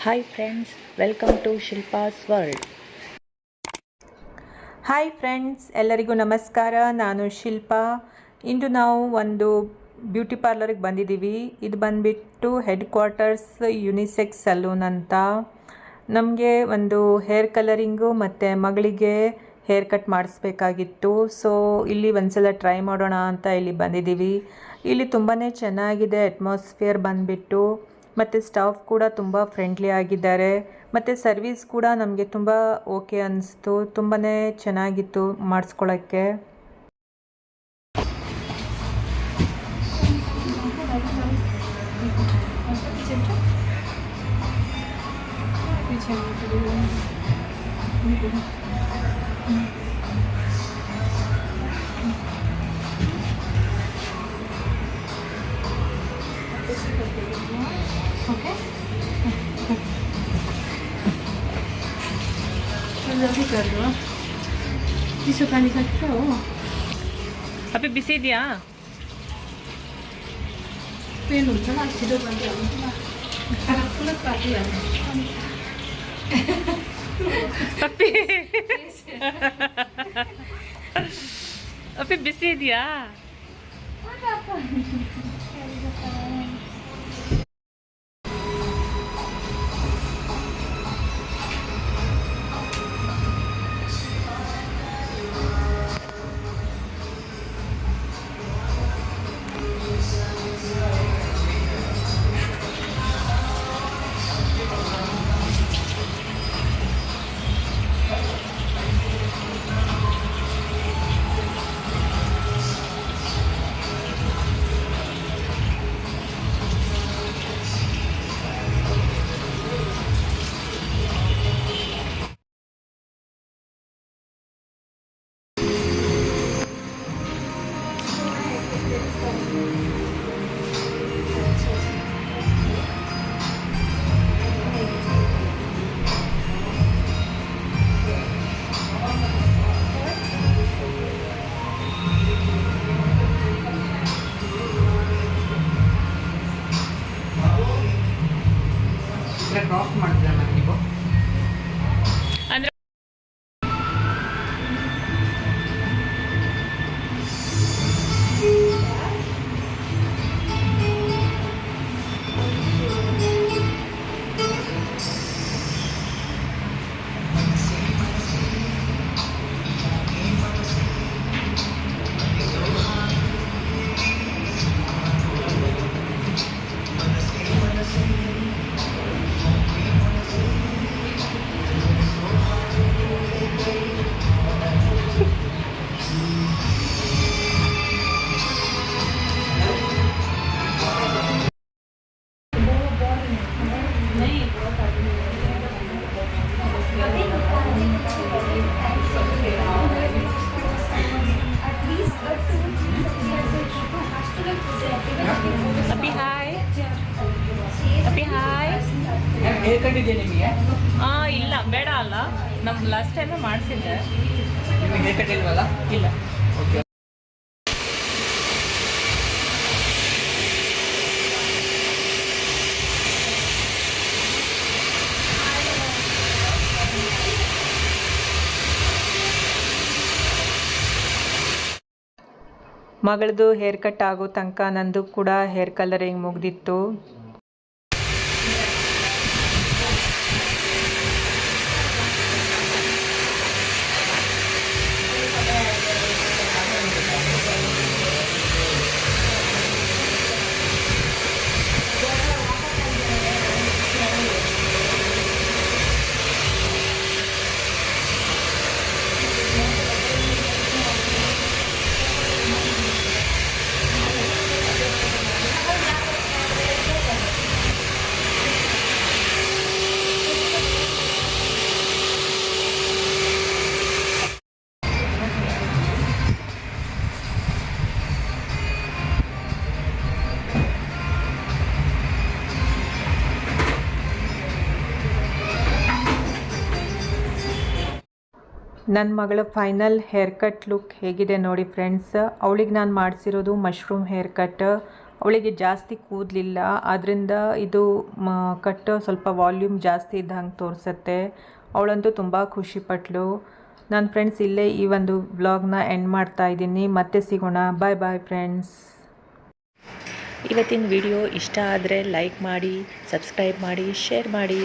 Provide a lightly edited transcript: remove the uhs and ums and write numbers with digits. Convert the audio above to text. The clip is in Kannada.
Hi friends, welcome to Shilpa's world. Hi friends, ಎಲ್ಲರಿಗೂ ನಮಸ್ಕಾರ. ನಾನು ಶಿಲ್ಪಾ. ಇಂದು ನಾವು ಒಂದು ಬ್ಯೂಟಿ ಪಾರ್ಲರಿಗೆ ಬಂದಿದ್ದೀವಿ. ಇದು ಬಂದುಬಿಟ್ಟು ಹೆಡ್ ಕ್ವಾರ್ಟರ್ಸ್ ಯುನಿಸೆಕ್ಸ್ ಸಲೂನ್ ಅಂತ. ನಮಗೆ ಒಂದು ಹೇರ್ ಕಲರಿಂಗು ಮತ್ತು ಮಗಳಿಗೆ ಹೇರ್ ಕಟ್ ಮಾಡಿಸ್ಬೇಕಾಗಿತ್ತು. ಸೊ ಇಲ್ಲಿ ಒಂದ್ಸಲ ಟ್ರೈ ಮಾಡೋಣ ಅಂತ ಇಲ್ಲಿ ಬಂದಿದ್ದೀವಿ. ಇಲ್ಲಿ ತುಂಬಾ ಚೆನ್ನಾಗಿದೆ ಅಟ್ಮಾಸ್ಫಿಯರ್ ಬಂದುಬಿಟ್ಟು, ಮತ್ತು ಸ್ಟಾಫ್ ಕೂಡ ತುಂಬ ಫ್ರೆಂಡ್ಲಿ ಆಗಿದ್ದಾರೆ. ಮತ್ತು ಸರ್ವಿಸ್ ಕೂಡ ನಮಗೆ ತುಂಬ ಓಕೆ ಅನ್ನಿಸ್ತು. ತುಂಬಾ ಚೆನ್ನಾಗಿತ್ತು ಮಾಡಿಸ್ಕೊಳ್ಳೋಕ್ಕೆ. ಜಲ್ದಿ ಕರೆದು ಬಿಸಿ ಪಾನಿ ಹಾಕ್ತಾವು. ಅಪ್ಪಿ ಬಿಸಿ ಇದೆಯಾ? ಏನು ಅಂತ ಹಾಕ್ಸಿದ್ದು ಬಂದು ಅಪ್ಪಿ ಅಪ್ಪಿ ಬಿಸಿ ಇದೆಯಾ? ಕ್ರಾಫ್ಟ್ ಮಾಡ್ತೀರಾ ನೀವು? ಅಂದ್ರೆ ಅಪ್ಪಿ ಹಾಯ್. ಅಪ್ಪಿ ಹಾಯ್. ಹೇರ್ ಕಟ್ ಇದೆಯಾ ನಿಮಗೆ? ಇಲ್ಲ, ಬೇಡ ಅಲ್ಲ. ನಮ್ಮ ಲಾಸ್ಟ್ ಟೈಮೇ ಮಾಡಿಸಿದ್ದೆ. ನಿಮಗೆ ಹೇರ್ ಕಟ್ ಇಲ್ವಲ್ಲ? ಇಲ್ಲ. ಓಕೆ. ಮಗಳದು ಹೇರ್ ಕಟ್ ಆಗೋ ತನಕ ನಂದು ಕೂಡ ಹೇರ್ ಕಲರಿಂಗ್ ಮುಗ್ದಿತ್ತು. ನನ್ನ ಮಗಳ ಫೈನಲ್ ಹೇರ್ ಕಟ್ ಲುಕ್ ಹೇಗಿದೆ ನೋಡಿ ಫ್ರೆಂಡ್ಸ್. ಅವಳಿಗೆ ನಾನು ಮಾಡಿಸಿರೋದು ಮಶ್ರೂಮ್ ಹೇರ್ ಕಟ್. ಅವಳಿಗೆ ಜಾಸ್ತಿ ಕೂದಲಿಲ್ಲ, ಆದ್ದರಿಂದ ಇದು ಕಟ್ಟು ಸ್ವಲ್ಪ ವಾಲ್ಯೂಮ್ ಜಾಸ್ತಿ ಇದ್ದಂಗೆ ತೋರಿಸುತ್ತೆ. ಅವಳಂತೂ ತುಂಬ ಖುಷಿಪಟ್ಲು. ನನ್ನ ಫ್ರೆಂಡ್ಸ್, ಇಲ್ಲೇ ಈ ಒಂದು ವ್ಲಾಗ್ನ ಎಂಡ್ ಮಾಡ್ತಾ ಇದ್ದೀನಿ. ಮತ್ತೆ ಸಿಗೋಣ. ಬಾಯ್ ಬಾಯ್ ಫ್ರೆಂಡ್ಸ್. ಇವತ್ತಿನ ವಿಡಿಯೋ ಇಷ್ಟ ಆದರೆ ಲೈಕ್ ಮಾಡಿ, ಸಬ್ಸ್ಕ್ರೈಬ್ ಮಾಡಿ, ಶೇರ್ ಮಾಡಿ.